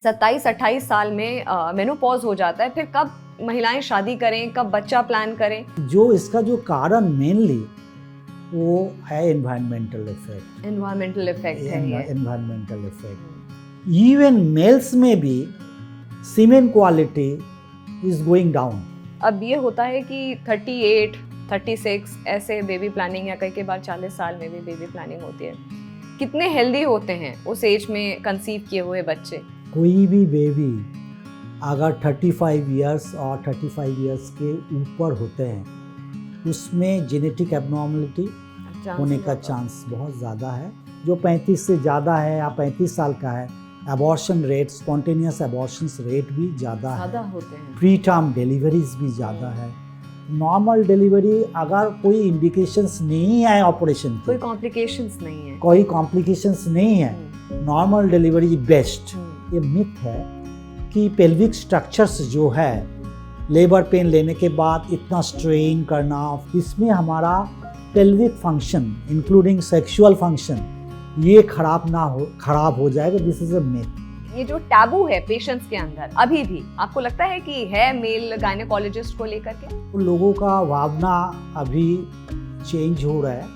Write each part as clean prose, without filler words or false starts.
27-28 साल में मेनोपॉज हो जाता है, फिर कब महिलाएं शादी करें, कब बच्चा प्लान करें? जो इसका जो कारण मेनली वो है एनवायरमेंटल इफेक्ट। एनवायरमेंटल इफेक्ट है ये। एनवायरमेंटल इफेक्ट इवन मेल्स में भी semen quality is going down. अब ये होता है कि 38, 36 ऐसे बेबी प्लानिंग या कई के बाद 40 साल में भी बेबी प्लानिंग होती है। कितने हेल्दी होते हैं उस एज में कंसीव किए हुए बच्चे? कोई भी बेबी अगर 35 इयर्स और 35 इयर्स के ऊपर होते हैं उसमें जेनेटिक एबनॉर्मलिटी होने का चांस बहुत ज़्यादा है। जो 35 से ज़्यादा है या 35 साल का है, abortion rate, spontaneous abortions rate भी ज़्यादा होते हैं। प्री टर्म डिलीवरीज भी ज़्यादा है। नॉर्मल डिलीवरी अगर कोई इंडिकेशंस नहीं है ऑपरेशन की, कोई कॉम्प्लिकेशंस नहीं है, कोई कॉम्प्लिकेशंस नहीं है, नॉर्मल डिलीवरी बेस्ट। ये मिथ है कि पेल्विक स्ट्रक्चर्स जो है लेबर पेन लेने के बाद इतना स्ट्रेन करना, इसमें हमारा pelvic function including sexual function ये खराब हो जाएगा। This is a myth. ये जो टैबू है पेशेंट्स के अंदर अभी भी आपको लगता है कि है मेल गायनेकोलॉजिस्ट को लेकर के? लोगों का भावना अभी चेंज हो रहा है।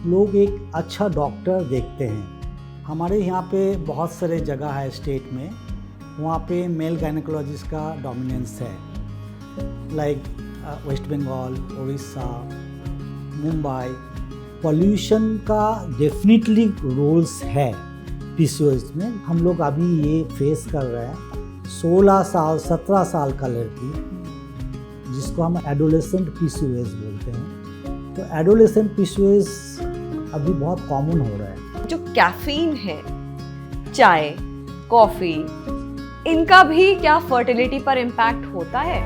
लोग एक अच्छा डॉक्टर देखते हैं। हमारे यहाँ पे बहुत सारे जगह है स्टेट में, वहाँ पे मेल गायनेकोलॉजिस्ट का डोमिनेंस है, लाइक वेस्ट बंगाल, उड़ीसा, मुंबई। पॉल्यूशन का डेफिनेटली रोल्स है पीसीओएस में। हम लोग अभी ये फेस कर रहे हैं 16 साल 17 साल का लड़की जिसको हम एडोलेसेंट पीसीओएस बोलते हैं। तो एडोलेसेंट पीसीओएस अभी बहुत कॉमन हो रहा है। जो कैफीन है, चाय, कॉफी, इनका भी क्या फर्टिलिटी पर इम्पैक्ट होता है?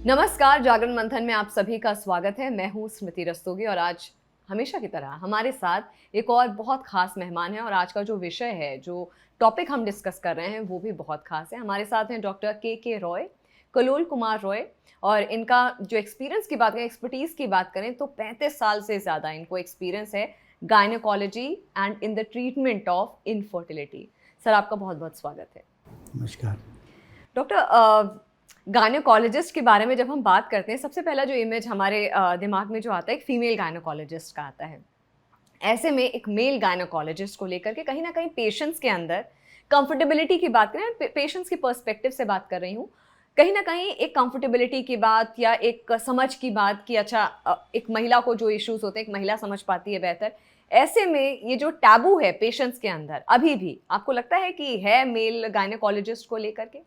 नमस्कार, जागरण मंथन में आप सभी का स्वागत है। मैं हूं स्मृति रस्तोगी और आज हमेशा की तरह हमारे साथ एक और बहुत खास मेहमान है। और आज का जो विषय है, जो टॉपिक हम डिस्कस कर रहे हैं, वो भी बहुत खास है। हमारे साथ हैं डॉक्टर के रॉय, कलोल कुमार रॉय। और इनका जो एक्सपीरियंस की बात करें, एक्सपर्टीज़ की बात करें, तो 35 साल से ज़्यादा इनको एक्सपीरियंस है gynaecology and in the treatment of infertility. Sir, आपका बहुत बहुत स्वागत है। नमस्कार डॉक्टर, गायनेकोलॉजिस्ट के बारे में जब हम बात करते हैं, सबसे पहला जो इमेज हमारे दिमाग में जो आता है, एक फीमेल गायनेकोलॉजिस्ट का आता है। ऐसे में एक मेल गायनेकोलॉजिस्ट को लेकर के कहीं ना कहीं पेशेंट्स के अंदर कंफर्टेबिलिटी की बात करें, पेशेंट्स के पर्सपेक्टिव से बात कर रही हूँ, कहीं ना कहीं एक कंफर्टेबिलिटी की बात या एक समझ की बात कि अच्छा, एक महिला को जो इश्यूज होते हैं एक महिला समझ पाती है बेहतर। ऐसे में ये जो टैबू है पेशेंट्स के अंदर अभी भी, आपको लगता है कि है मेल गायनेकोलॉजिस्ट को लेकर के?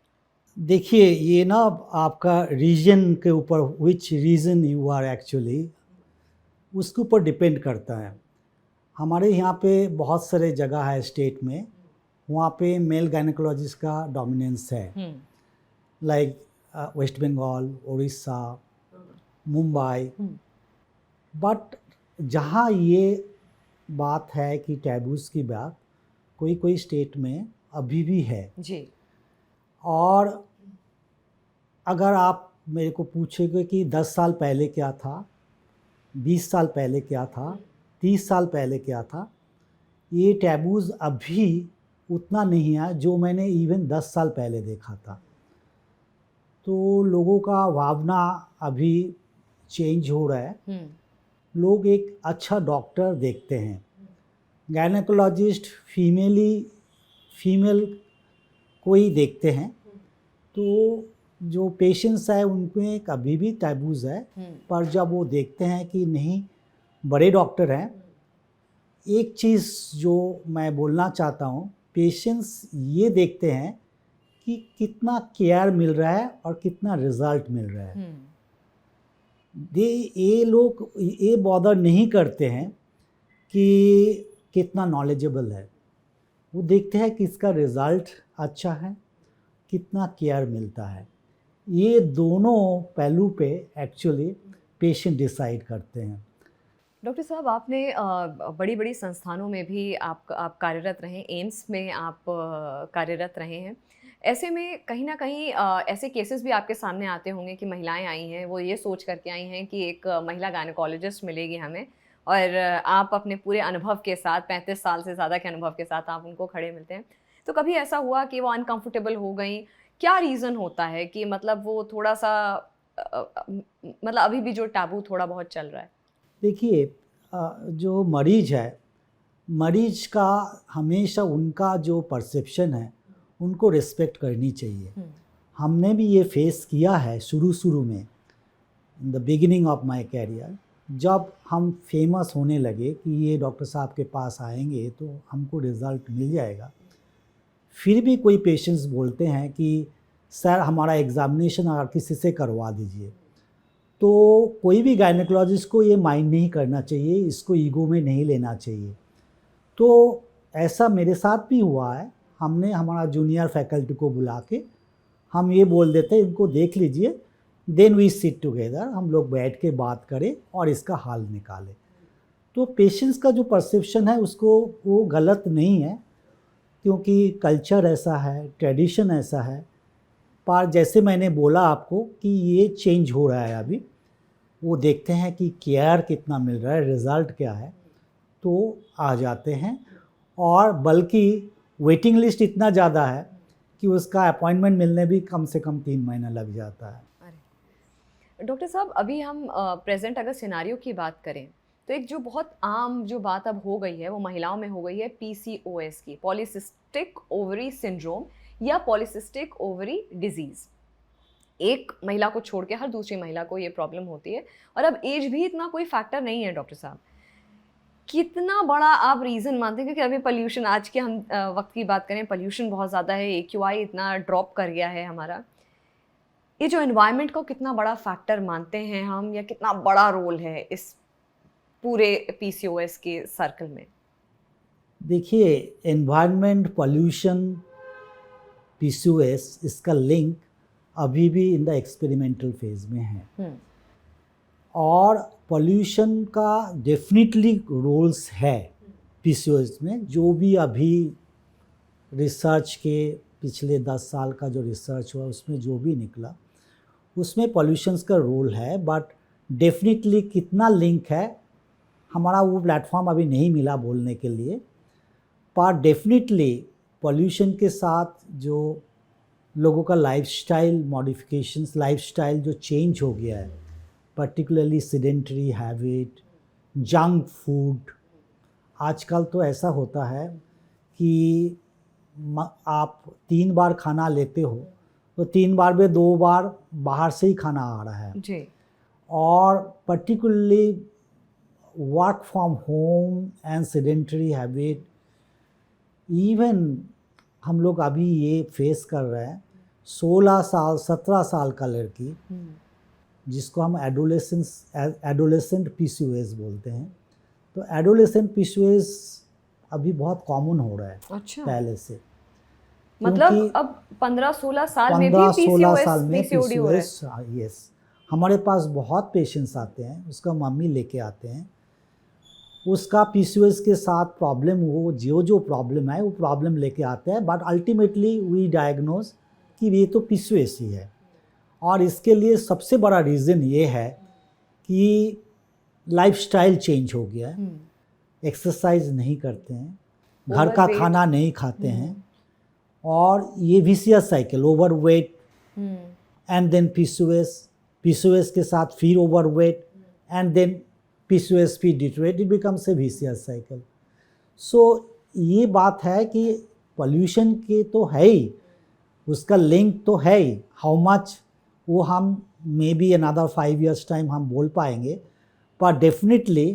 देखिए, ये ना आपका रीजन के ऊपर, which region you are actually, उसके ऊपर डिपेंड करता है। हमारे यहाँ पे बहुत सारे जगह है स्टेट में, वहाँ पे मेल गायनेकोलॉजिस्ट का डोमिनेंस है, लाइक वेस्ट बंगाल, उड़ीसा, मुंबई। बट जहाँ ये बात है कि टैबूज़ की बात, कोई कोई स्टेट में अभी भी है जी। और अगर आप मेरे को पूछेंगे कि 10 साल पहले क्या था, 20 साल पहले क्या था, 30 साल पहले क्या था, ये टैबूज़ अभी उतना नहीं है जो मैंने इवन 10 साल पहले देखा था। तो लोगों का भावना अभी चेंज हो रहा है। लोग एक अच्छा डॉक्टर देखते हैं। गायनेकोलॉजिस्ट फीमेल को ही देखते हैं। तो जो पेशेंट्स है उनमें अभी भी टैबूज़ है, पर जब वो देखते हैं कि नहीं, बड़े डॉक्टर हैं। एक चीज़ जो मैं बोलना चाहता हूँ, पेशेंट्स ये देखते हैं कि कितना केयर मिल रहा है और कितना रिजल्ट मिल रहा है। ये लोग ये बॉदर नहीं करते हैं कि कितना नॉलेजेबल है। वो देखते हैं कि इसका रिज़ल्ट अच्छा है, कितना केयर मिलता है। ये दोनों पहलू पे एक्चुअली पेशेंट डिसाइड करते हैं। डॉक्टर साहब, आपने बड़ी बड़ी संस्थानों में भी आप कार्यरत रहे, एम्स में आप कार्यरत रहे हैं। ऐसे में कहीं ना कहीं ऐसे केसेस भी आपके सामने आते होंगे कि महिलाएं आई हैं, वो ये सोच करके आई हैं कि एक महिला गायनेकोलॉजिस्ट मिलेगी हमें, और आप अपने पूरे अनुभव के साथ 35 साल से ज़्यादा के अनुभव के साथ आप उनको खड़े मिलते हैं, तो कभी ऐसा हुआ कि वो अनकंफर्टेबल हो गई? क्या रीज़न होता है कि मतलब वो थोड़ा-सा मतलब अभी भी जो टैबू थोड़ा बहुत चल रहा है? देखिए, जो मरीज़ है, मरीज़ का हमेशा उनका जो परसेप्शन है, उनको रिस्पेक्ट करनी चाहिए। हमने भी ये फेस किया है शुरू में, in the beginning of my career, जब हम फेमस होने लगे कि ये डॉक्टर साहब के पास आएंगे तो हमको रिज़ल्ट मिल जाएगा। फिर भी कोई पेशेंट्स बोलते हैं कि सर हमारा एग्ज़ामिनेशन अगर किसी से करवा दीजिए, तो कोई भी गायनेकोलॉजिस्ट को ये माइंड नहीं करना चाहिए, इसको ईगो में नहीं लेना चाहिए। तो ऐसा मेरे साथ भी हुआ है। हमने हमारा जूनियर फैकल्टी को बुला के हम ये बोल देते हैं, इनको देख लीजिए, देन वी सिट टुगेदर, हम लोग बैठ के बात करें और इसका हल निकालें। तो पेशेंट्स का जो परसेप्शन है उसको वो गलत नहीं है, क्योंकि कल्चर ऐसा है, ट्रेडिशन ऐसा है। पर जैसे मैंने बोला आपको कि ये चेंज हो रहा है अभी, वो देखते हैं कि केयर कितना मिल रहा है, रिज़ल्ट क्या है, तो आ जाते हैं। और बल्कि वेटिंग लिस्ट इतना ज़्यादा है कि उसका अपॉइंटमेंट मिलने भी कम से कम 3 महीना लग जाता है। अरे डॉक्टर साहब, अभी हम प्रेजेंट अगर सिनारियो की बात करें तो एक जो बहुत आम जो बात अब हो गई है वो महिलाओं में हो गई है PCOS की, पॉलीसिस्टिक ओवरी सिंड्रोम या पॉलीसिस्टिक ओवरी डिजीज़। एक महिला को छोड़ के हर दूसरी महिला को ये प्रॉब्लम होती है, और अब एज भी इतना कोई फैक्टर नहीं है। डॉक्टर साहब, कितना बड़ा आप रीज़न मानते हैं? क्योंकि अभी पोल्यूशन, आज के हम वक्त की बात करें, पोल्यूशन बहुत ज़्यादा है, AQI इतना ड्रॉप कर गया है हमारा। ये जो एनवायरनमेंट को कितना बड़ा फैक्टर मानते हैं हम, या कितना बड़ा रोल है इस पूरे PCOS के सर्कल में? देखिए, एनवायरनमेंट, पोल्यूशन, PCOS, इसका लिंक अभी भी इन द एक्सपेरिमेंटल फेज में है। और पोल्यूशन का डेफिनेटली रोल्स है PCOS में। जो भी अभी रिसर्च के पिछले 10 साल का जो रिसर्च हुआ उसमें जो भी निकला, उसमें पोल्यूशंस का रोल है। बट डेफिनेटली कितना लिंक है, हमारा वो प्लेटफॉर्म अभी नहीं मिला बोलने के लिए। पर डेफिनेटली पोल्यूशन के साथ जो लोगों का लाइफस्टाइल मॉडिफिकेशंस, लाइफस्टाइल जो चेंज हो गया है, particularly sedentary habit, junk food. आजकल तो ऐसा होता है कि आप 3 बार खाना लेते हो तो 3 बार में 2 बार बाहर से ही खाना आ रहा है जी। और particularly work from home and sedentary habit. Even हम लोग अभी ये फेस कर रहे हैं, 16 साल 17 साल का लड़की जिसको हम एडोलेसेंट PCOS बोलते हैं, तो एडोलेसेंट PCOS अभी बहुत कॉमन हो रहा है। अच्छा। पहले से, मतलब अब 15-16 साल में भी 15-16 साल में PCOD हो रहा है? PCOS, yes. हमारे पास बहुत पेशेंट्स आते हैं, उसका मम्मी लेके आते हैं, उसका PCOS के साथ प्रॉब्लम, वो जो प्रॉब्लम है वो प्रॉब्लम लेके आते हैं। बट अल्टीमेटली वी डायग्नोज कि ये तो PCOS ही है। और इसके लिए सबसे बड़ा रीज़न ये है कि लाइफस्टाइल चेंज हो गया है। एक्सरसाइज नहीं करते हैं, घर का खाना नहीं खाते हैं, और ये vicious cycle, overweight and then PCOS के साथ फिर ओवरवेट एंड देन PCOS फिर deteriorate, it becomes a vicious cycle. So ये बात है कि पोल्यूशन के तो है ही, उसका लिंक तो है ही। हाउ मच वो हम may be another 5 years time हम बोल पाएंगे, पर definitely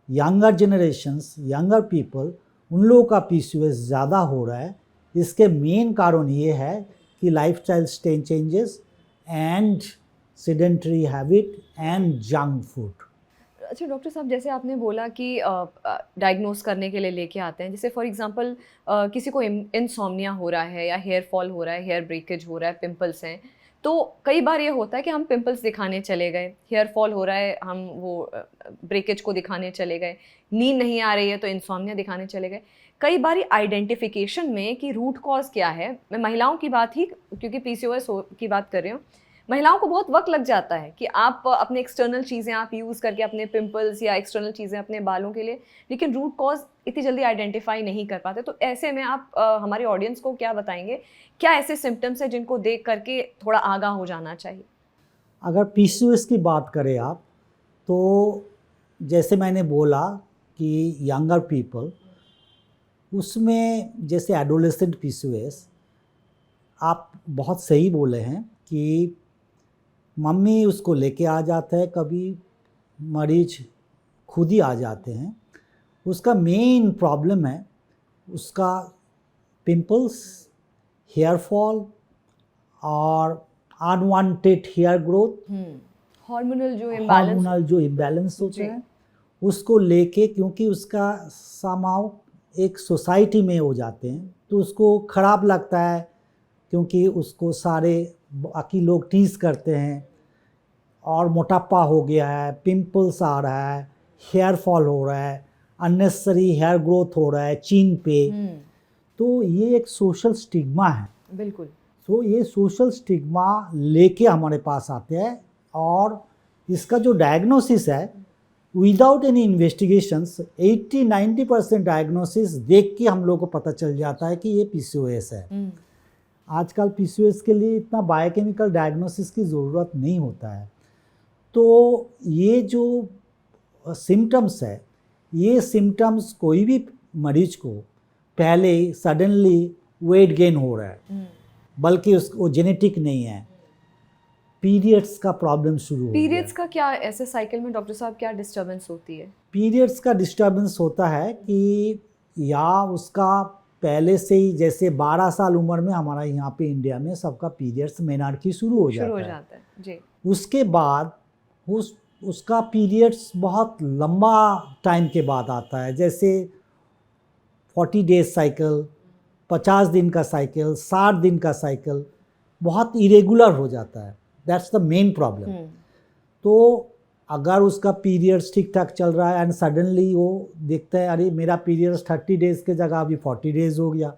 younger generations, younger people, उन लोगों का PCOS ज़्यादा हो रहा है। इसके मेन कारण ये है कि lifestyle changes and sedentary habit and junk food. अच्छा डॉक्टर साहब, जैसे आपने बोला कि डायग्नोस करने के लिए लेके आते हैं, जैसे फॉर एग्जांपल किसी को इंसोम्निया हो रहा है या हेयर फॉल हो रहा है, हेयर ब्रेकेज हो रहा है, पिंपल्स हैं, तो कई बार ये होता है कि हम पिंपल्स दिखाने चले गए, हेयर फॉल हो रहा है, हम वो ब्रेकेज को दिखाने चले गए, नींद नहीं आ रही है तो इंसोम्निया दिखाने चले गए। कई बार आइडेंटिफिकेशन में कि रूट कॉज क्या है, मैं महिलाओं की बात ही क्योंकि PCOS की बात कर रही हूँ, महिलाओं को बहुत वक्त लग जाता है कि आप अपने एक्सटर्नल चीज़ें आप यूज़ करके अपने पिंपल्स या एक्सटर्नल चीज़ें अपने बालों के लिए, लेकिन रूट कॉज इतनी जल्दी आइडेंटिफाई नहीं कर पाते। तो ऐसे में आप हमारे ऑडियंस को क्या बताएंगे, क्या ऐसे सिम्टम्स हैं जिनको देख करके थोड़ा आगाह हो जाना चाहिए? अगर पीसीओएस की बात करें आप, तो जैसे मैंने बोला कि यंगर पीपल, उसमें जैसे एडोलेसेंट पीसीओएस, आप बहुत सही बोले हैं कि मम्मी उसको लेके आ जाता है, कभी मरीज खुद ही आ जाते हैं। उसका मेन प्रॉब्लम है उसका पिंपल्स, हेयर फॉल और अनवांटेड हेयर ग्रोथ, हार्मोनल जो इम्बैलेंस होता है उसको लेके, क्योंकि उसका समाव एक सोसाइटी में हो जाते हैं तो उसको ख़राब लगता है, क्योंकि उसको सारे बाकी लोग टीज करते हैं और मोटापा हो गया है, पिंपल्स आ रहा है, हेयर फॉल हो रहा है, अननेसेसरी हेयर ग्रोथ हो रहा है चीन पे। तो ये एक सोशल स्टिग्मा है। बिल्कुल। तो ये सोशल स्टिग्मा लेके हमारे पास आते हैं, और इसका जो डायग्नोसिस है विदाउट एनी इन्वेस्टिगेशंस 80-90% डायग्नोसिस देख के हम लोग को पता चल जाता है कि ये पीसीओएस है। आजकल पीसीओएस के लिए इतना बायोकेमिकल डायग्नोसिस की ज़रूरत नहीं होता है। तो ये जो सिम्टम्स है, ये सिम्टम्स कोई भी मरीज को पहले सडनली वेट गेन हो रहा है, बल्कि उसको जेनेटिक नहीं है, पीरियड्स का प्रॉब्लम शुरू हो गया। पीरियड्स का क्या ऐसे साइकिल में डॉक्टर साहब क्या डिस्टर्बेंस होती है? पीरियड्स का डिस्टर्बेंस होता है कि या उसका पहले से ही, जैसे 12 साल उम्र में हमारा यहाँ पे इंडिया में सबका पीरियड्स मेनार्की शुरू हो जाता है जी। उसके बाद उसका पीरियड्स बहुत लंबा टाइम के बाद आता है, जैसे 40 डेज साइकिल, 50 दिन का साइकिल, 60 दिन का साइकिल बहुत इरेगुलर हो जाता है। That's the main problem. तो अगर उसका पीरियड्स ठीक ठाक चल रहा है एंड सडनली वो देखता है अरे मेरा पीरियड्स 30 डेज़ के जगह अभी 40 डेज़ हो गया,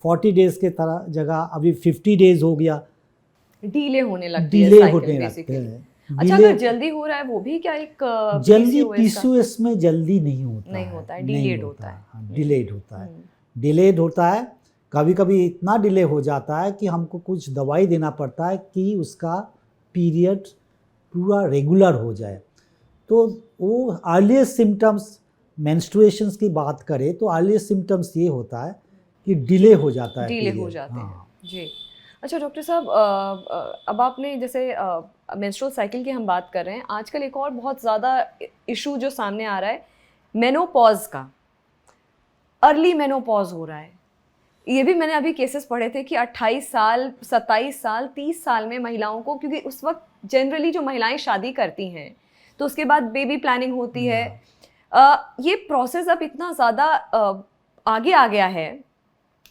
40 डेज़ के तरह जगह अभी 50 डेज़ हो गया, डिले होने लगती है साइकिल बेसिकली। अच्छा, अगर जल्दी हो रहा है वो भी क्या एक जल्दी पीसीओएस में जल्दी नहीं होता है, डिलेड होता है। डिलेड होता है। कभी कभी इतना डिले हो जाता है कि हमको कुछ दवाई देना पड़ता है कि उसका पीरियड पूरा रेगुलर हो जाए। तो वो अर्लीस्ट सिम्टम्स, मेंस्ट्रुएशंस की बात करें तो अर्लीस्ट सिम्टम्स ये होता है कि डिले हो जाता है, जी। अच्छा डॉक्टर साहब, अब आपने जैसे मेंस्ट्रुअल साइकिल की हम बात कर रहे हैं, आजकल एक और बहुत ज़्यादा इशू जो सामने आ रहा है मेनोपॉज का, अर्ली मेनोपॉज हो रहा है। ये भी मैंने अभी केसेस पढ़े थे कि 28 साल, 27 साल, 30 साल में महिलाओं को, क्योंकि उस वक्त जनरली जो महिलाएं शादी करती हैं तो उसके बाद बेबी प्लानिंग होती है। ये प्रोसेस अब इतना ज़्यादा आगे आ गया है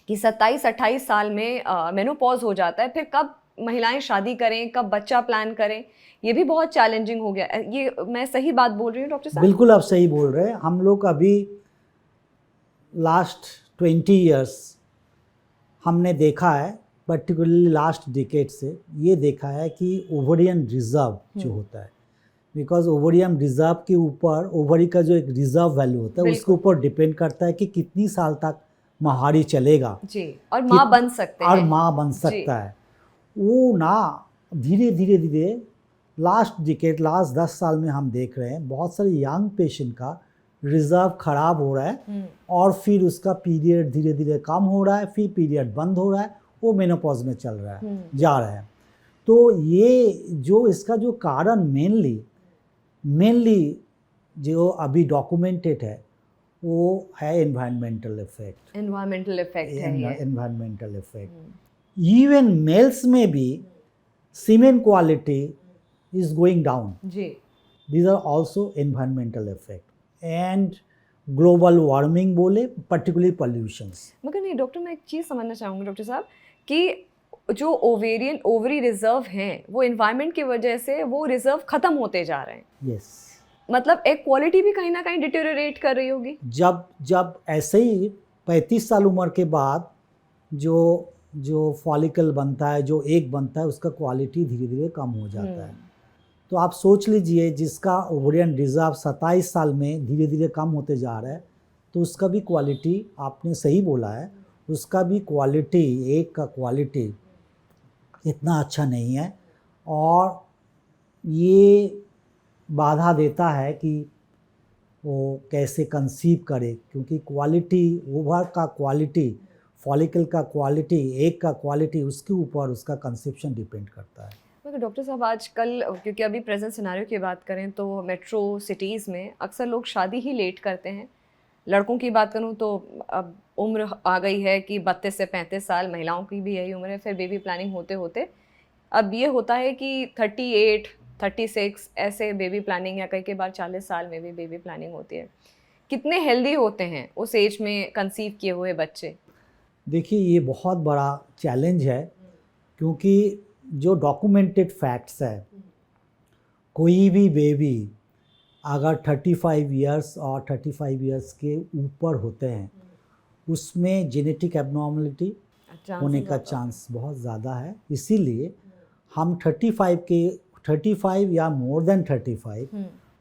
कि 27-28 साल में मेनोपॉज हो जाता है। फिर कब महिलाएं शादी करें, कब बच्चा प्लान करें, ये भी बहुत चैलेंजिंग हो गया। ये मैं सही बात बोल रही हूँ डॉक्टर साहब? बिल्कुल आप सही बोल रहे हैं। हम लोग अभी लास्ट 20 ईयर्स हमने देखा है, पर्टिकुलरली लास्ट डिकेड से ये देखा है कि ओवरियन रिजर्व जो होता है, बिकॉज ओवरियन रिजर्व के ऊपर, ओवरी का जो एक रिजर्व वैल्यू होता है उसके ऊपर डिपेंड करता है कि कितनी साल तक महारी चलेगा जी, और माँ बन सकते हैं, और माँ बन सकता है। वो ना धीरे धीरे लास्ट डिकेड, लास्ट 10 साल में हम देख रहे हैं बहुत सारे यंग पेशेंट का रिजर्व खराब हो रहा है और फिर उसका पीरियड धीरे धीरे कम हो रहा है, फिर पीरियड बंद हो रहा है, वो मेनोपॉज में चल रहा है, जा रहा है। तो ये जो इसका जो कारण मेनली जो अभी डॉक्यूमेंटेड है वो है एनवायरमेंटल इफेक्ट है। एनवायरमेंटल इफेक्ट इवन मेल्स में भी semen quality is going down जी। These are also environmental effect and global warming बोले, पर्टिकुलरली पॉल्यूशंस। मगर नहीं डॉक्टर, मैं एक चीज़ समझना चाहूँगी डॉक्टर साहब कि जो ओवरी रिजर्व हैं वो एनवायरनमेंट की वजह से वो रिजर्व खत्म होते जा रहे हैं। यस, मतलब एक क्वालिटी भी कहीं ना कहीं डिटेरियोरेट कर रही होगी। जब ऐसे ही 35 साल उम्र के बाद जो जो फॉलिकल बनता है, जो एग बनता है, उसका क्वालिटी धीरे धीरे कम हो जाता है। तो आप सोच लीजिए जिसका ओवरियन रिजर्व 27 साल में धीरे धीरे कम होते जा रहा है, तो उसका भी क्वालिटी, आपने सही बोला है, उसका भी क्वालिटी, एग का क्वालिटी इतना अच्छा नहीं है, और ये बाधा देता है कि वो कैसे कंसीव करे, क्योंकि क्वालिटी, ओवर का क्वालिटी, फॉलिकल का क्वालिटी, एग का क्वालिटी, उसके ऊपर उसका कंसेप्शन डिपेंड करता है। मगर डॉक्टर साहब आजकल, क्योंकि अभी प्रेजेंट सिनारियो की बात करें तो मेट्रो सिटीज़ में अक्सर लोग शादी ही लेट करते हैं। लड़कों की बात करूं तो अब उम्र आ गई है कि 32 से 35 साल, महिलाओं की भी यही उम्र है, फिर बेबी प्लानिंग होते होते अब ये होता है कि 38, 36 ऐसे बेबी प्लानिंग, या कई कई बार 40 साल में भी बेबी प्लानिंग होती है। कितने हेल्दी होते हैं उस एज में कंसीव किए हुए बच्चे? देखिए, ये बहुत बड़ा चैलेंज है, क्योंकि जो डॉक्यूमेंटेड फैक्ट्स है, कोई भी बेबी अगर 35 इयर्स और 35 इयर्स के ऊपर होते हैं, उसमें जेनेटिक एब्नॉर्मलिटी होने का चांस बहुत ज़्यादा है। इसीलिए हम 35 या मोर देन 35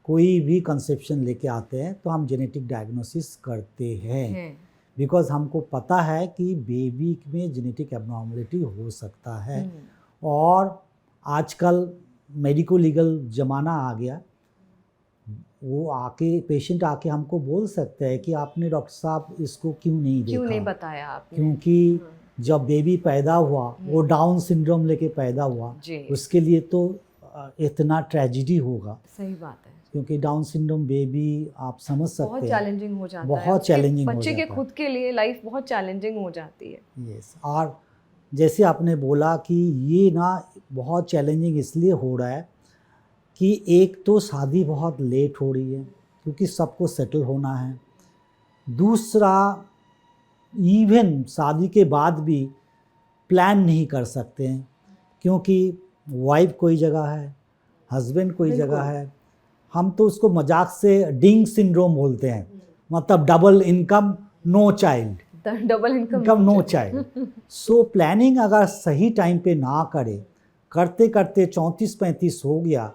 कोई भी कंसेप्शन लेके आते हैं तो हम जेनेटिक डायग्नोसिस करते हैं, बिकॉज हमको पता है कि बेबी में जेनेटिक एब्नॉर्मलिटी हो सकता है। और आजकल मेडिको लीगल ज़माना आ गया, वो आके, पेशेंट आके हमको बोल सकते हैं कि आपने डॉक्टर साहब इसको क्यों नहीं बताया आपने, क्योंकि जब बेबी पैदा हुआ वो डाउन सिंड्रोम लेके पैदा हुआ, उसके लिए तो इतना ट्रेजिडी होगा। सही बात है, क्योंकि डाउन सिंड्रोम बेबी, आप समझ सकते हैं, बहुत चैलेंजिंग हो जाता है, बहुत चैलेंजिंग हो जाता है, बच्चे के खुद के लिए लाइफ बहुत चैलेंजिंग हो जाती है। यस, और जैसे आपने बोला कि ये ना बहुत चैलेंजिंग इसलिए हो रहा है कि एक तो शादी बहुत लेट हो रही है क्योंकि सबको सेटल होना है, दूसरा इवन शादी के बाद भी प्लान नहीं कर सकते हैं, क्योंकि वाइफ कोई जगह है, हस्बैंड कोई जगह है। हम तो उसको मजाक से डिंग सिंड्रोम बोलते हैं, मतलब double income no child, double income no child. So planning अगर सही टाइम पे ना करे, करते करते 34-35 हो गया,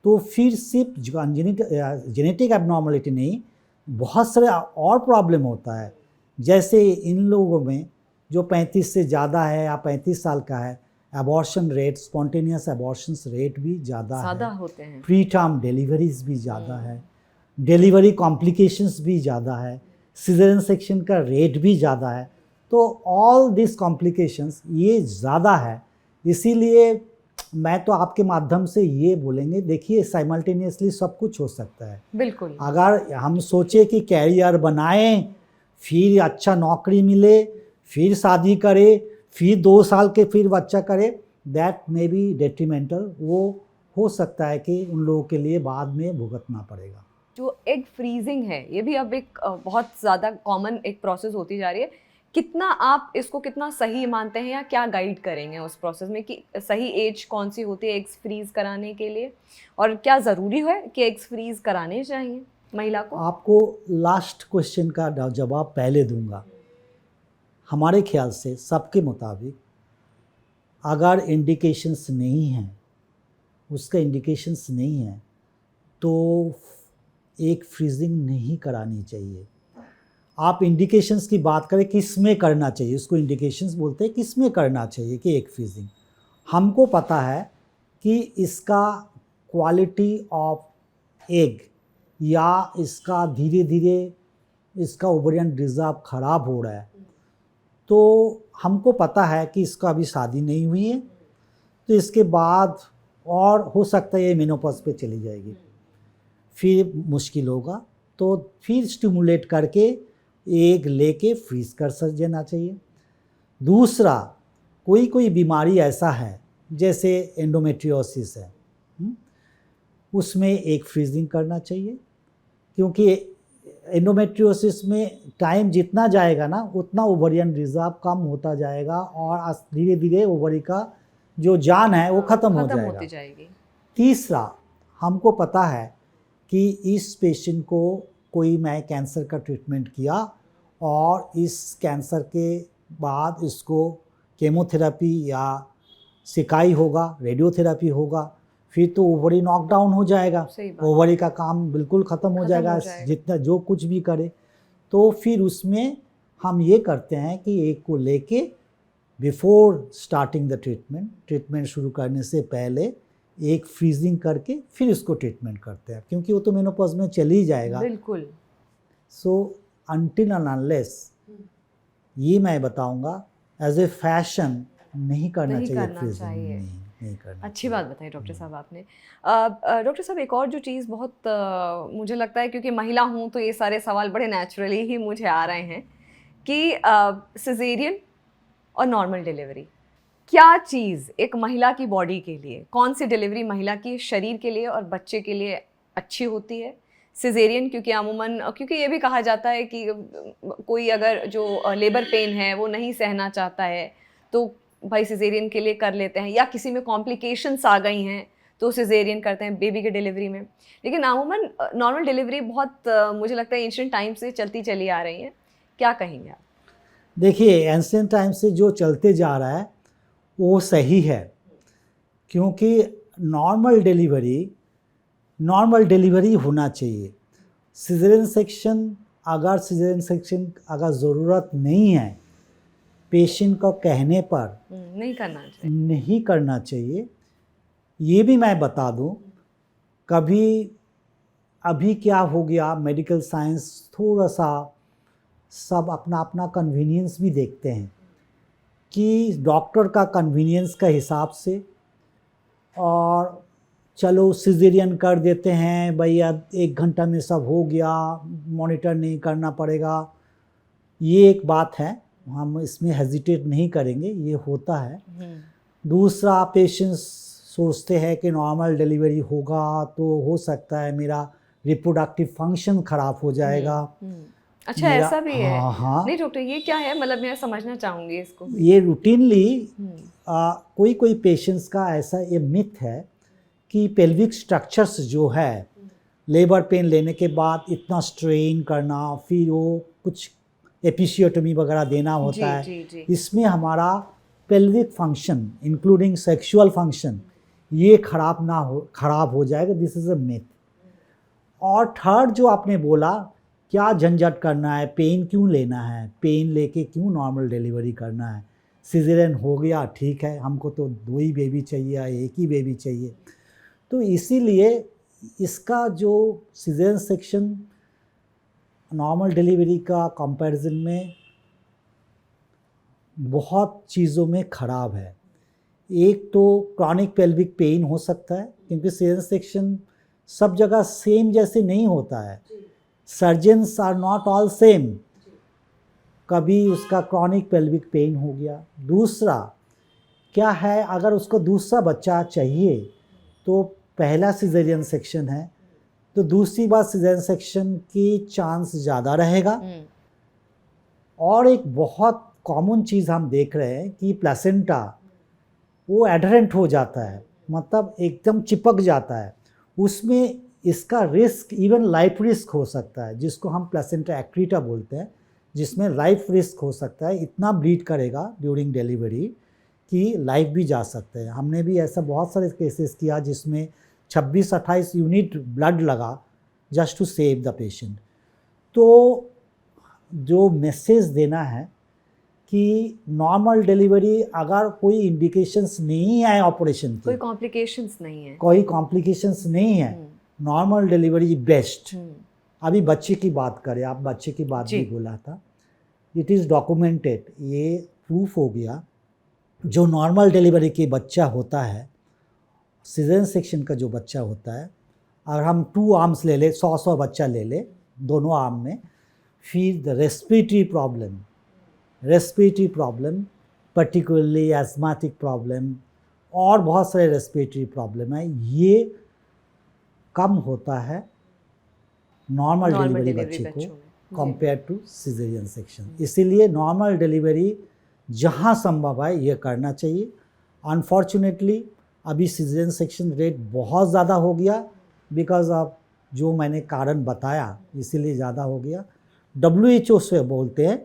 तो फिर सिर्फ जेनेटिक एब्नॉर्मलिटी नहीं, बहुत सारे और प्रॉब्लम होता है। जैसे इन लोगों में जो 35 से ज़्यादा है या 35 साल का है, abortion rate, spontaneous abortions rate भी ज़्यादा होते हैं, प्री टर्म डिलीवरीज भी ज़्यादा है, डिलीवरी कॉम्प्लिकेशंस भी ज़्यादा है, सिजेरियन सेक्शन का रेट भी ज़्यादा है। तो ऑल दिस कॉम्प्लिकेशंस ये ज़्यादा है। इसीलिए मैं तो आपके माध्यम से ये बोलेंगे, देखिए साइमल्टेनियसली सब कुछ हो सकता है। बिल्कुल, अगर हम सोचे कि कैरियर बनाएं, फिर अच्छा नौकरी मिले, फिर शादी करे, फिर 2 साल के फिर बच्चा करे, दैट मे बी डेट्रीमेंटल। वो हो सकता है कि उन लोगों के लिए बाद में भुगतना पड़ेगा। जो एग फ्रीजिंग है, ये भी अब एक बहुत ज़्यादा कॉमन एक प्रोसेस होती जा रही है। कितना आप इसको कितना सही मानते हैं, या क्या गाइड करेंगे उस प्रोसेस में कि सही एज कौन सी होती है एग्स फ्रीज कराने के लिए, और क्या ज़रूरी है कि एग्स फ्रीज कराने चाहिए महिला को? आपको लास्ट क्वेश्चन का जवाब पहले दूंगा। हमारे ख्याल से, सबके मुताबिक, अगर इंडिकेशंस नहीं हैं, उसका इंडिकेशंस नहीं है, तो एक फ्रीजिंग नहीं करानी चाहिए। आप इंडिकेशंस की बात करें किस में करना चाहिए, उसको इंडिकेशंस बोलते हैं, किस में करना चाहिए कि एक फ्रीजिंग। हमको पता है कि इसका क्वालिटी ऑफ एग या इसका धीरे धीरे इसका ओवरियन रिजर्व ख़राब हो रहा है, तो हमको पता है कि इसका अभी शादी नहीं हुई है, तो इसके बाद और हो सकता है ये मेनोपॉज पे चली जाएगी, फिर मुश्किल होगा, तो फिर स्टिमुलेट करके एग लेके फ्रीज कर देना चाहिए। दूसरा, कोई कोई बीमारी ऐसा है जैसे एंडोमेट्रियोसिस है, उसमें एक फ्रीजिंग करना चाहिए, क्योंकि एंडोमेट्रियोसिस में टाइम जितना जाएगा ना, उतना ओवरियन रिजर्व कम होता जाएगा और धीरे धीरे ओवरी का जो जान है वो ख़त्म हो जाएगा। तीसरा, हमको पता है कि इस पेशेंट को कोई मैं कैंसर का ट्रीटमेंट किया और इस कैंसर के बाद इसको केमोथेरेपी या सिकाई होगा, रेडियोथेरेपी होगा, फिर तो ओवरी नॉकडाउन हो जाएगा, सही बात। ओवरी का काम बिल्कुल ख़त्म हो जाएगा, जितना जो कुछ भी करे। तो फिर उसमें हम ये करते हैं कि एक को लेके बिफोर स्टार्टिंग द ट्रीटमेंट शुरू करने से पहले एक फ्रीजिंग करके फिर इसको ट्रीटमेंट करते हैं, क्योंकि वो तो मेनोपॉज में चल ही जाएगा। बिल्कुल। सो अनटिल एंड अनलेस, ये मैं बताऊंगा एज ए फैशन नहीं करना चाहिए फ्रीजिंग। नहीं करना। अच्छी बात बताई डॉक्टर साहब आपने। डॉक्टर साहब, एक और जो चीज़ बहुत मुझे लगता है, क्योंकि महिला हूँ तो ये सारे सवाल बड़े नेचुरली ही मुझे आ रहे हैं कि सिजेरियन और नॉर्मल डिलीवरी, क्या चीज़ एक महिला की बॉडी के लिए, कौन सी डिलीवरी महिला की शरीर के लिए और बच्चे के लिए अच्छी होती है? सिजेरियन क्योंकि अमूमन, क्योंकि ये भी कहा जाता है कि कोई अगर जो लेबर पेन है वो नहीं सहना चाहता है तो भाई सिजेरियन के लिए कर लेते हैं, या किसी में कॉम्प्लिकेशंस आ गई हैं तो सिजेरियन करते हैं बेबी के डिलीवरी में। लेकिन अमूमन नॉर्मल डिलीवरी बहुत मुझे लगता है एंशिएंट टाइम से चलती चली आ रही है, क्या कहेंगे आप? देखिए, एंशिएंट टाइम से जो चलते जा रहा है वो सही है, क्योंकि नॉर्मल डिलीवरी होना चाहिए। सिजेरियन सेक्शन अगर ज़रूरत नहीं है, पेशेंट को कहने पर नहीं करना चाहिए। ये भी मैं बता दूं, कभी अभी क्या हो गया, मेडिकल साइंस थोड़ा सा सब अपना अपना कन्वीनियंस भी देखते हैं कि डॉक्टर का कन्वीनियंस का हिसाब से, और चलो सिजेरियन कर देते हैं भैया, 1 घंटा में सब हो गया, मॉनिटर नहीं करना पड़ेगा। ये एक बात है, हम इसमें हेजिटेट नहीं करेंगे, ये होता है। दूसरा, पेशेंट्स सोचते हैं कि नॉर्मल डिलीवरी होगा तो हो सकता है मेरा रिप्रोडक्टिव फंक्शन ख़राब हो जाएगा। अच्छा, ऐसा भी है? हाँ। नहीं डॉक्टर, ये क्या है, मतलब मैं समझना चाहूँगी इसको। ये रूटीनली कोई पेशेंट्स का ऐसा ये मिथ है कि पेल्विक स्ट्रक्चर्स जो है, लेबर पेन लेने के बाद इतना स्ट्रेन करना, फिर वो कुछ एपिसियोटोमी वगैरह देना होता है। जी। इसमें हमारा pelvic function including sexual function ये खराब हो जाएगा। This is a myth. और थर्ड जो आपने बोला, क्या झंझट करना है, पेन क्यों लेना है, पेन लेके क्यों नॉर्मल डिलीवरी करना है, सिजेरियन हो गया ठीक है, हमको तो 2 ही बेबी चाहिए या 1 ही बेबी चाहिए। तो इसीलिए इसका जो सिजेरियन सेक्शन नॉर्मल डिलीवरी का कंपैरिजन में बहुत चीज़ों में ख़राब है। एक तो क्रॉनिक पेल्विक पेन हो सकता है, क्योंकि सिजेरियन सेक्शन सब जगह सेम जैसे नहीं होता है, surgeons are not all same, कभी उसका क्रॉनिक पेल्विक पेन हो गया। दूसरा क्या है, अगर उसको दूसरा बच्चा चाहिए तो पहला सिजेरियन सेक्शन है तो दूसरी बार सिजेरियन सेक्शन की चांस ज़्यादा रहेगा। और एक बहुत कॉमन चीज़ हम देख रहे हैं कि प्लेसेंटा वो एडहेरेंट हो जाता है, मतलब एकदम चिपक जाता है, उसमें इसका रिस्क इवन लाइफ रिस्क हो सकता है, जिसको हम प्लेसेंटा एक्रीटा बोलते हैं, जिसमें लाइफ रिस्क हो सकता है। इतना ब्लीड करेगा ड्यूरिंग डिलीवरी कि लाइफ भी जा सकते हैं। हमने भी ऐसा बहुत सारे केसेस किया जिसमें 26-28 यूनिट ब्लड लगा just to save the patient. तो जो मैसेज देना है कि नॉर्मल डिलीवरी अगर कोई इंडिकेशंस नहीं है ऑपरेशन की, कोई कॉम्प्लिकेशंस नहीं है, नॉर्मल डिलीवरी बेस्ट। अभी बच्चे की बात करें, आप बच्चे की बात भी बोला था, इट इज़ डॉक्यूमेंटेड, ये प्रूफ हो गया। जो नॉर्मल डिलीवरी के बच्चा होता है, सिजेरियन सेक्शन का जो बच्चा होता है, अगर हम 2 आर्म्स ले ले, 100 बच्चा ले ले दोनों आर्म में, फिर the respiratory problem particularly asthmatic problem और बहुत सारे रेस्पिरेटरी प्रॉब्लम है, ये कम होता है नॉर्मल डिलीवरी बच्चे को कंपेयर टू सिजेरियन सेक्शन। इसीलिए नॉर्मल डिलीवरी जहाँ संभव है ये करना चाहिए। अनफॉर्चुनेटली अभी सिजेरियन सेक्शन रेट बहुत ज़्यादा हो गया, बिकॉज ऑफ जो मैंने कारण बताया, इसीलिए ज़्यादा हो गया। WHO से बोलते हैं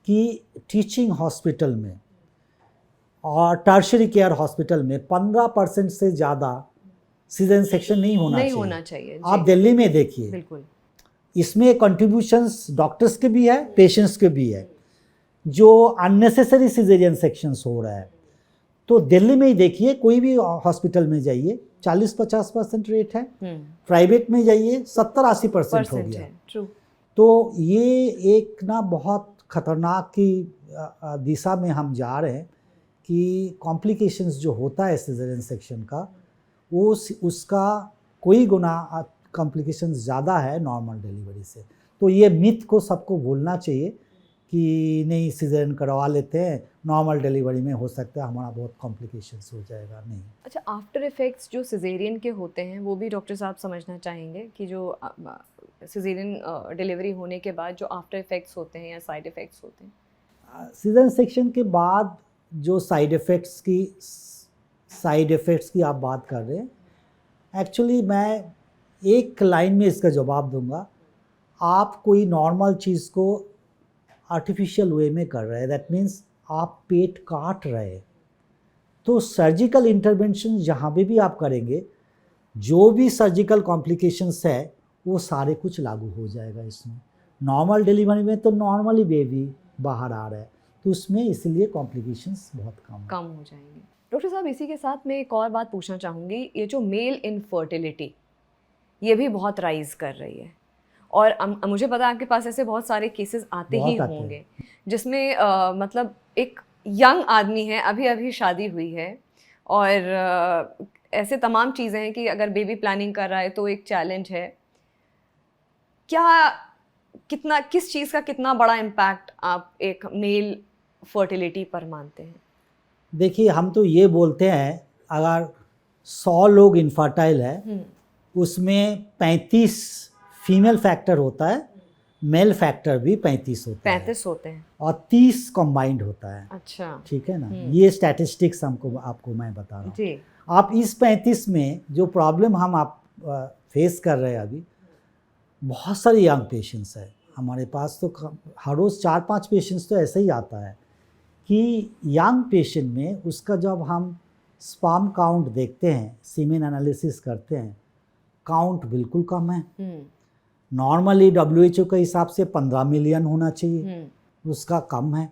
कि टीचिंग हॉस्पिटल में और टर्शरी केयर हॉस्पिटल में 15% से ज़्यादा सीजन सेक्शन नहीं होना चाहिए। आप दिल्ली में देखिए, बिल्कुल इसमें कंट्रीब्यूशंस डॉक्टर्स के भी है, पेशेंट्स के भी है, जो अननेसेसरी सिजेरियन सेक्शंस हो रहा है। तो दिल्ली में ही देखिए, कोई भी हॉस्पिटल में जाइए 40-50% रेट है, प्राइवेट में जाइए 70-80% हो गया। तो ये एक ना बहुत खतरनाक की दिशा में हम जा रहे हैं कि कॉम्प्लिकेशंस जो होता है सिजेरियन सेक्शन का, वो उसका कोई गुना कॉम्प्लिकेशंस ज़्यादा है नॉर्मल डिलीवरी से। तो ये मिथ को सबको भूलना चाहिए कि नहीं सिजेरियन करवा लेते हैं, नॉर्मल डिलीवरी में हो सकता है हमारा बहुत कॉम्प्लिकेशंस हो जाएगा, नहीं। अच्छा, आफ्टर इफ़ेक्ट्स जो सिजेरियन के होते हैं वो भी डॉक्टर साहब समझना चाहेंगे कि जो सिजेरियन डिलीवरी होने के बाद जो आफ्टर इफ़ेक्ट्स होते हैं या साइड इफ़ेक्ट्स होते हैं। सिजेरियन सेक्शन के बाद जो साइड इफ़ेक्ट्स की आप बात कर रहे हैं, एक्चुअली मैं एक लाइन में इसका जवाब दूंगा। आप कोई नॉर्मल चीज़ को आर्टिफिशियल वे में कर रहे हैं, दैट मीन्स आप पेट काट रहे हैं। तो सर्जिकल इंटरवेंशन जहाँ भी आप करेंगे, जो भी सर्जिकल कॉम्प्लिकेशंस है वो सारे कुछ लागू हो जाएगा इसमें। नॉर्मल डिलीवरी में तो नॉर्मली बेबी बाहर आ रहा है, तो उसमें इसलिए कॉम्प्लिकेशंस बहुत कम हो जाएंगे। डॉक्टर साहब, इसी के साथ मैं एक और बात पूछना चाहूँगी, ये जो मेल इनफर्टिलिटी ये भी बहुत राइज कर रही है, और मुझे पता है आपके पास ऐसे बहुत सारे केसेस आते ही होंगे जिसमें मतलब एक यंग आदमी है, अभी अभी शादी हुई है, और ऐसे तमाम चीज़ें हैं कि अगर बेबी प्लानिंग कर रहा है तो एक चैलेंज है। किस चीज़ का कितना बड़ा इम्पैक्ट आप एक मेल फर्टिलिटी पर मानते हैं? देखिए, हम तो ये बोलते हैं अगर 100 लोग इनफर्टाइल है, उसमें 35 फीमेल फैक्टर होता है, मेल फैक्टर भी 35 होते हैं और 30 कंबाइंड होता है। अच्छा, ठीक है ना, ये स्टैटिस्टिक्स आपको मैं बता रहा हूँ। आप इस 35 में जो प्रॉब्लम हम आप फेस कर रहे हैं अभी, बहुत सारे यंग पेशेंट्स है हमारे पास। तो हर रोज़ 4-5 पेशेंट्स तो ऐसे ही आता है कि यंग पेशेंट में उसका जब हम स्पर्म काउंट देखते हैं, सीमेन एनालिसिस करते हैं, काउंट बिल्कुल कम है। नॉर्मली WHO के हिसाब से 15 मिलियन होना चाहिए, उसका कम है।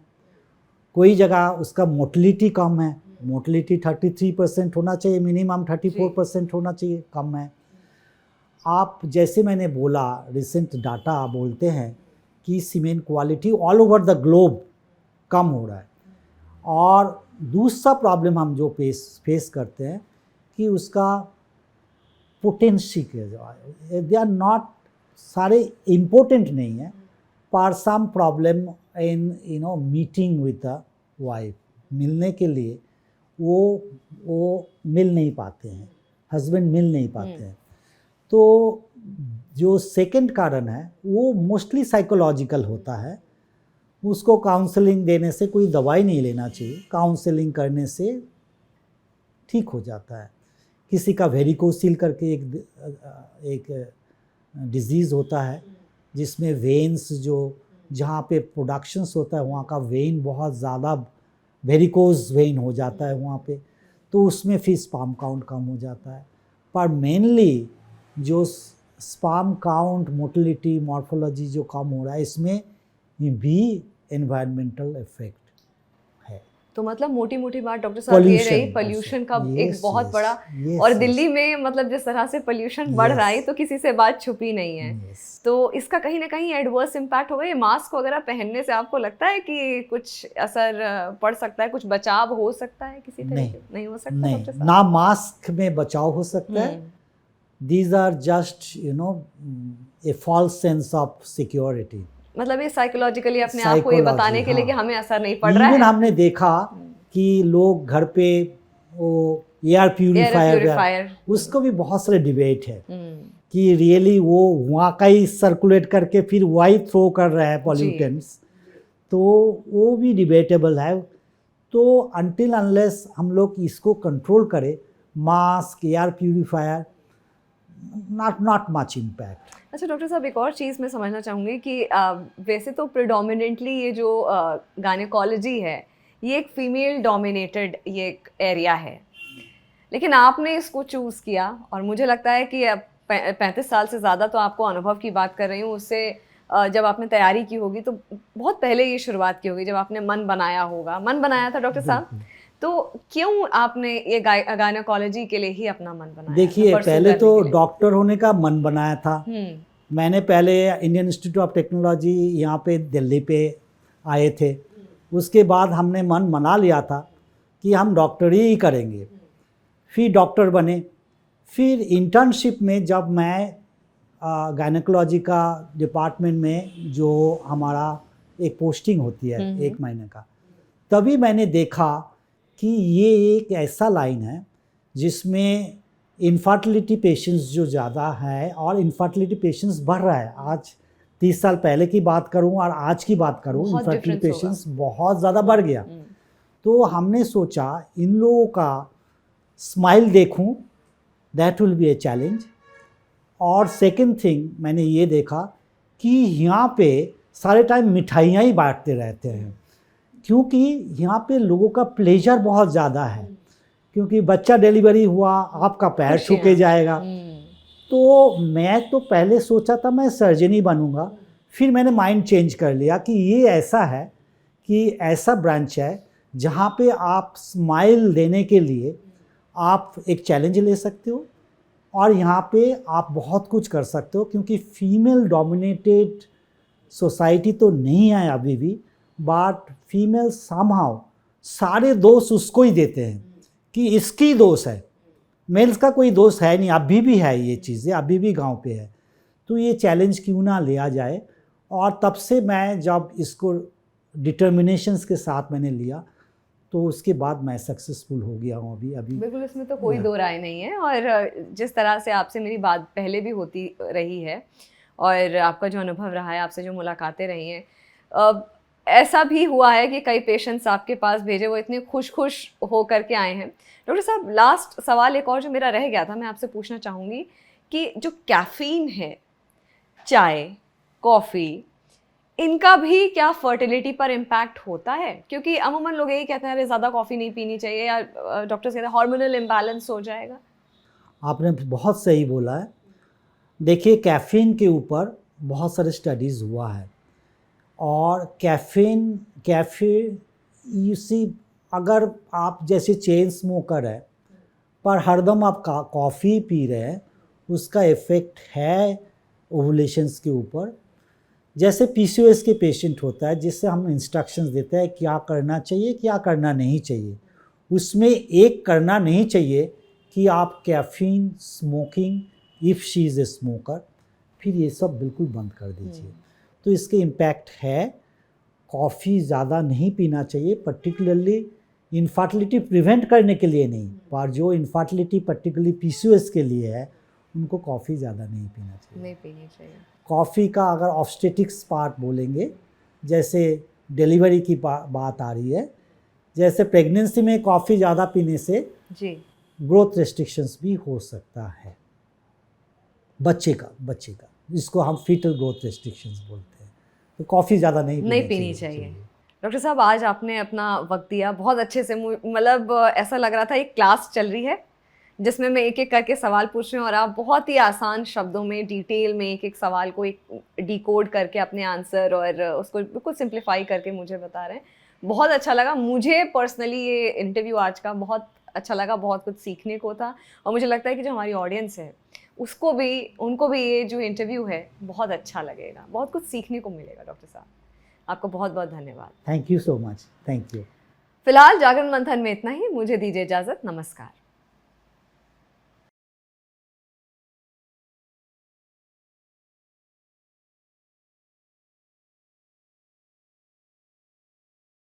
कोई जगह उसका मोटिलिटी कम है, मोटिलिटी 33% होना चाहिए, मिनिमम 34% होना चाहिए, कम है। आप जैसे मैंने बोला, रिसेंट डाटा बोलते हैं कि semen quality all over the globe कम हो रहा है। और दूसरा प्रॉब्लम हम जो फेस करते हैं कि उसका पोटेंसी के जो दे आर नॉट सारे इम्पोर्टेंट नहीं है, पर some problem in meeting with the wife, मिलने के लिए वो मिल नहीं पाते हैं, हस्बैंड मिल नहीं पाते हैं। तो जो सेकंड कारण है वो मोस्टली साइकोलॉजिकल होता है। उसको काउंसलिंग देने से, कोई दवाई नहीं लेना चाहिए, काउंसलिंग करने से ठीक हो जाता है। किसी का वेरिकोसिल करके एक डिजीज़ होता है जिसमें वेन्स जो जहाँ पे प्रोडक्शंस होता है वहाँ का वेन बहुत ज़्यादा वेरिकोज वेन हो जाता है वहाँ पे, तो उसमें फिर स्पर्म काउंट कम हो जाता है। पर मेनली जो स्पर्म काउंट, मोटिलिटी, मॉर्फोलॉजी जो कम हो रहा है, इसमें भी एनवायरमेंटल इफेक्ट है। तो मतलब मोटी मोटी बात डॉक्टर साहब ये रही, पोल्यूशन का एक बहुत बड़ा, और दिल्ली में मतलब जिस तरह से पोल्यूशन बढ़ रहा है तो किसी से बात छुपी नहीं है। तो इसका कहीं ना कहीं एडवर्स इम्पैक्ट होगा। ये मास्क वगैरह पहनने से आपको लगता है कि कुछ असर पड़ सकता है, कुछ बचाव हो सकता है किसी तरह से? नहीं हो सकता नहीं, ना मास्क में बचाव हो सकता है। These are just a false sense of security. मतलब ये साइकोलॉजिकली अपने आप को ये बताने के लिए कि हमें असर नहीं पड़ रहा है। हमने देखा कि लोग घर पे वो एयर प्यूरिफायर, उसको भी बहुत सारे डिबेट है कि रियली वो वहाँ का ही सर्कुलेट करके फिर वही थ्रो कर रहा है पॉल्यूटेंट्स, तो वो भी डिबेटेबल है। तो अनटिल अनलेस हम लोग इसको कंट्रोल करें, mask, air purifier, not much impact. अच्छा डॉक्टर साहब, एक और चीज़ मैं समझना चाहूँगी कि वैसे तो प्रिडोमिनेंटली ये जो गायनेकोलॉजी है ये एक फीमेल डोमिनेटेड ये एक एरिया है, लेकिन आपने इसको चूज़ किया और मुझे लगता है कि 35 साल से ज़्यादा तो आपको अनुभव की बात कर रही हूँ, उससे जब आपने तैयारी की होगी तो बहुत पहले ये शुरुआत की होगी, जब आपने मन बनाया होगा, मन बनाया था डॉक्टर साहब, तो क्यों आपने ये गायनेकोलॉजी के लिए ही अपना मन बनाया? देखिए, पहले तो डॉक्टर होने का मन बनाया था। मैंने पहले इंडियन इंस्टीट्यूट ऑफ टेक्नोलॉजी यहाँ पे दिल्ली पे आए थे, उसके बाद हमने मन बना लिया था कि हम डॉक्टरी ही करेंगे, फिर डॉक्टर बने। फिर इंटर्नशिप में जब मैं गायनेकोलॉजी का डिपार्टमेंट में जो हमारा एक पोस्टिंग होती है 1 महीने का, तभी मैंने देखा कि ये एक ऐसा लाइन है जिसमें इनफर्टिलिटी पेशेंट्स जो ज़्यादा है और इनफर्टिलिटी पेशेंट्स बढ़ रहा है। आज 30 साल पहले की बात करूं और आज की बात करूं, इनफर्टिलिटी पेशेंट्स बहुत ज़्यादा बढ़ गया। तो हमने सोचा इन लोगों का स्माइल देखूं, that will be a challenge. और सेकंड थिंग मैंने ये देखा कि यहाँ पे सारे टाइम मिठाइयाँ ही बांटते रहते हैं, क्योंकि यहाँ पे लोगों का प्लेजर बहुत ज़्यादा है, क्योंकि बच्चा डिलीवरी हुआ, आपका पैर छू के जाएगा। तो मैं तो पहले सोचा था मैं सर्जन ही बनूंगा, फिर मैंने माइंड चेंज कर लिया कि ये ऐसा है कि ऐसा ब्रांच है जहाँ पे आप स्माइल देने के लिए आप एक चैलेंज ले सकते हो और यहाँ पे आप बहुत कुछ कर सकते हो, क्योंकि फीमेल डोमिनेटेड सोसाइटी तो नहीं है अभी भी, बट फीमेल समहाउ सारे दोष उसको ही देते हैं कि इसकी दोष है, मेल्स का कोई दोष है नहीं। अभी भी है ये चीज़ें, अभी भी गांव पे है। तो ये चैलेंज क्यों ना लिया जाए, और तब से मैं जब इसको डिटर्मिनेशंस के साथ मैंने लिया तो उसके बाद मैं सक्सेसफुल हो गया हूँ अभी। बिल्कुल, इसमें तो कोई दो राय नहीं है। और जिस तरह से आपसे मेरी बात पहले भी होती रही है और आपका जो अनुभव रहा है, आपसे जो मुलाकातें रही हैं, ऐसा भी हुआ है कि कई पेशेंट्स आपके पास भेजे वो इतने खुश हो करके आए हैं। डॉक्टर साहब, लास्ट सवाल एक और जो मेरा रह गया था, मैं आपसे पूछना चाहूँगी कि जो कैफ़ीन है, चाय, कॉफ़ी, इनका भी क्या फर्टिलिटी पर इम्पैक्ट होता है? क्योंकि अमूमन लोग यही कहते हैं अरे ज़्यादा कॉफ़ी नहीं पीनी चाहिए, या डॉक्टर्स कहते हैं हार्मोनल इम्बैलेंस हो जाएगा। आपने बहुत सही बोला है। देखिए, कैफ़ीन के ऊपर बहुत सारे स्टडीज़ हुआ है, और कैफ़ीन यू सी, अगर आप जैसे चेन स्मोकर है पर हरदम आप कॉफ़ी पी रहे हैं, उसका इफ़ेक्ट है ओवुलेशंस के ऊपर। जैसे पीसीओएस के पेशेंट होता है, जिससे हम इंस्ट्रक्शंस देते हैं क्या करना चाहिए क्या करना नहीं चाहिए, उसमें एक करना नहीं चाहिए कि आप caffeine smoking, if she is a smoker, फिर ये सब बिल्कुल बंद कर दीजिए। तो इसके इम्पैक्ट है। कॉफ़ी ज़्यादा नहीं पीना चाहिए, पर्टिकुलरली इनफर्टिलिटी प्रिवेंट करने के लिए नहीं, पर जो इनफर्टिलिटी पर्टिकुलरली पीसीओएस के लिए है, उनको कॉफ़ी ज़्यादा नहीं पीना चाहिए। नहीं पीनी चाहिए। कॉफ़ी का अगर ऑब्स्टेटिक्स पार्ट बोलेंगे, जैसे डिलीवरी की बात आ रही है, जैसे प्रेगनेंसी में कॉफ़ी ज़्यादा पीने से जी ग्रोथ रेस्ट्रिक्शंस भी हो सकता है बच्चे का, इसको हम फीटल ग्रोथ रेस्ट्रिक्शंस बोलते हैं। तो कॉफ़ी ज़्यादा नहीं पीनी चाहिए। डॉक्टर साहब, आज आपने अपना वक्त दिया बहुत अच्छे से, मतलब ऐसा लग रहा था एक क्लास चल रही है जिसमें मैं एक एक करके सवाल पूछ रही हूँ और आप बहुत ही आसान शब्दों में, डिटेल में एक एक सवाल को एक डिकोड करके अपने आंसर और उसको बिल्कुल सिंप्लीफाई करके मुझे बता रहे हैं। बहुत अच्छा लगा मुझे पर्सनली, ये इंटरव्यू आज का बहुत अच्छा लगा, बहुत कुछ सीखने को था, और मुझे लगता है कि जो हमारी ऑडियंस है उनको भी ये जो इंटरव्यू है बहुत अच्छा लगेगा, बहुत कुछ सीखने को मिलेगा। डॉक्टर साहब, आपको बहुत बहुत धन्यवाद। Thank you so much. Thank you. फिलहाल जागरण मंथन में इतना ही, मुझे दीजिए इजाज़त। नमस्कार।